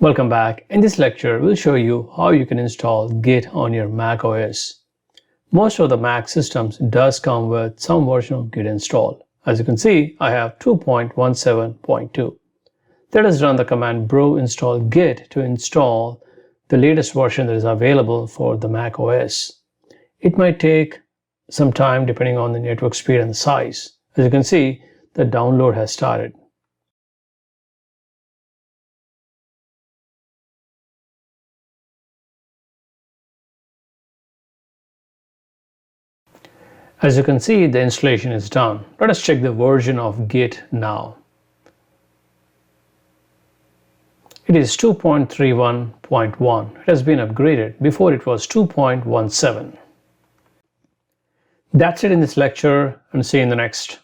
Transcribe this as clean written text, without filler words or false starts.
Welcome back. In this lecture, we'll show you how you can install Git on your Mac OS. Most of the Mac systems does come with some version of Git installed. As you can see, I have 2.17.2. Let us run the command bro install git to install the latest version that is available for the Mac OS. It might take some time depending on the network speed and size. As you can see, the download has started. As you can see, the installation is done. Let us check the version of Git now. It is 2.31.1. It has been upgraded. Before it was 2.17. That's it in this lecture, and see you in the next.